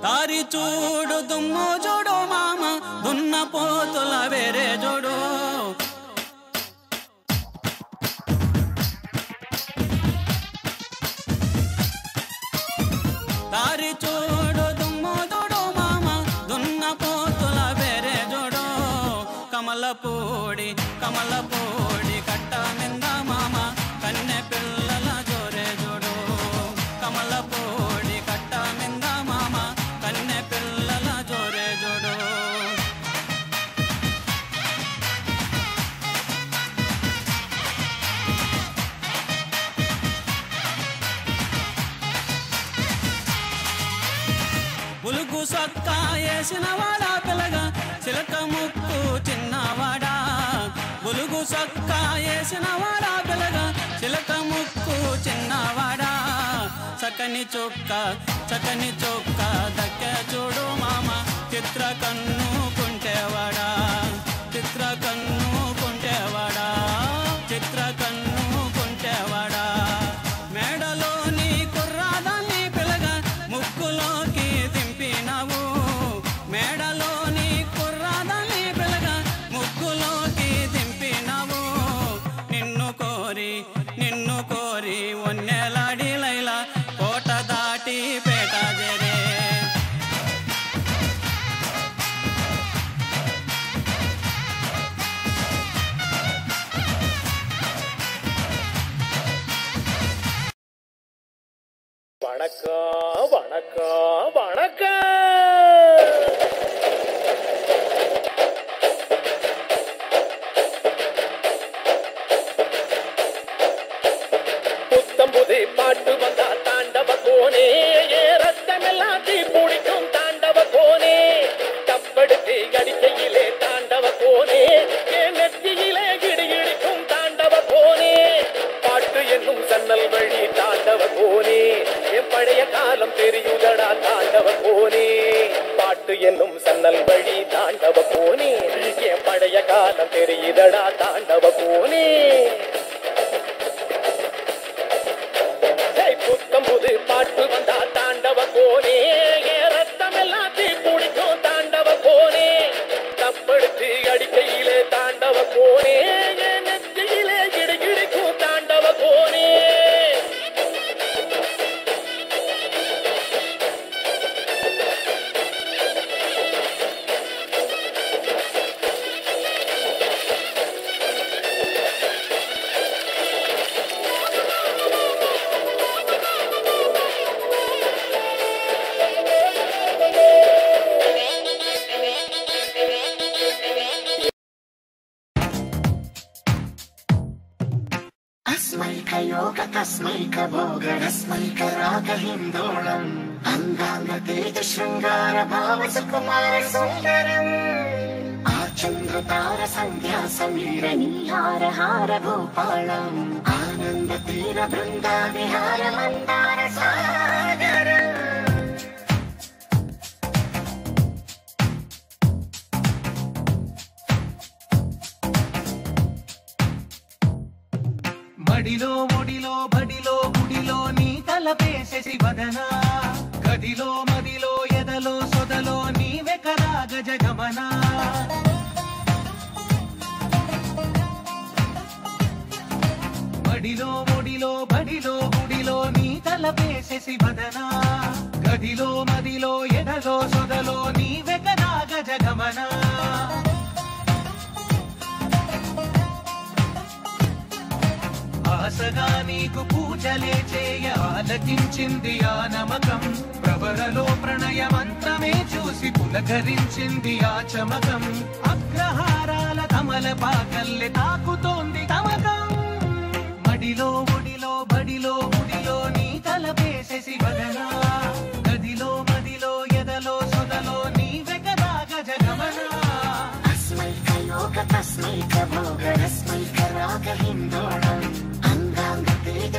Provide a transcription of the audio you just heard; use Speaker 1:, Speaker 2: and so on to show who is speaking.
Speaker 1: దారి చూడు దుమ్ము చూడు మామ దున్న పోతుల వేరే చూడు దారి చూడు దుమ్ము చూడు మామ దున్న పోతుల వేరే చూడు కమలపూడి కట్ట మింద మామ కన్నె పిల్లల జోరే చూడు కమలపూడి కట్ట మింద మామ కన్నె పిల్లల జోరే చూడు బులుగు సొక్క వేసిన వాడా పిల్లగా చిలక ముక్కు చిన్నవాడా బులుగు సొక్క వేసిన వాడా పిల్లగా చిలక ముక్కు చిన్నవాడా చక్కని చొక్క దక్కే చూడు మామ చిత్ర కన్ను కుంటేవాడా చిత్ర కన్ను కుంటేవాడా చిత్ర కన్ను కుంటేవాడా మేడలోని కుర్రాదాన్ని పిల్లగా ముక్కులోకి దింపినావు మేడలోని కుర్రాదాన్ని పిల్లగా ముక్కులోకి దింపినావు నిన్ను కోరి ఒన్నెలాడి లైలా కోట దాటి పేట జరే
Speaker 2: வணக்கம் புத்தம்புதி பாட்டு வந்தா தாண்டவ கோனே ரத்தமெல்லாம் தீ பிடிக்கும் தாண்டவ கோனே தப்படுத்தி அடிக்கையிலே தாண்டவ கோனே நெத்தியிலே கிடிகிடிக்கும் தாண்டவ கோனே பாட்டு என்னும் சன்னல் வழி தாண்டவ கோனே என் பழைய காலம் தெரியுதடா தாண்டவ கோனே பாட்டு என்னும் சன்னல் வழி தாண்டவ கோனே என் பழைய காலம் தெரியுதடா தாண்டவ கோனே புத்தம்புது பாட்டு வந்தா தாண்டவ கோனே ரத்தம் எல்லாம் தீ பிடிக்கும் தாண்டவ கோனே தப்படுத்தி அடிக்கையிலே தாண்டவ கோனே நெத்தியிலே கிடிகிடிக்கும் தாண்டவ கோனே
Speaker 3: तस्मैक भोगरस्मैक राग हिन्दोळम् अङ्गाङ्ग तेज शृङ्गार भाव सुकुमार सुन्दरम् आचन्द्रतार सन्ध्या समीर नीहार हार भूपालम् आनन्द तीर बृन्दा विहार मन्दार सागरम्
Speaker 4: మడిలో ఒడిలో బడిలో గుడిలో నీ తలపేసేసి వదనా గదిలో మదిలో ఎదలో సొదలో నీవే కదా గజగమనా మడిలో ఒడిలో బడిలో గుడిలో నీ తలపేసేసి వదనా గదిలో మదిలో ఎదలో సొదలో నీవే కదా గజగమనా ఆశగా నీకు పూజలే చేయ ఆలకించింది ఆ నమకం ప్రవరలో ప్రణయ మంత్రమే చూసి పులకరించింది ఆ చమకం అగ్రహారాల కమల పాకల్లె తాకుతోంది తమకం మడిలో ఒడిలో బడిలో గుడిలో నీ తలపేసేసి వదనా గదిలో మదిలో ఎదలో సొదలో నీవే కదా గజగమనా
Speaker 3: अस्मैक योग तस्मैक भोग रस्मैक राग हिन्दोळम् अङ्गाङ्ग तेज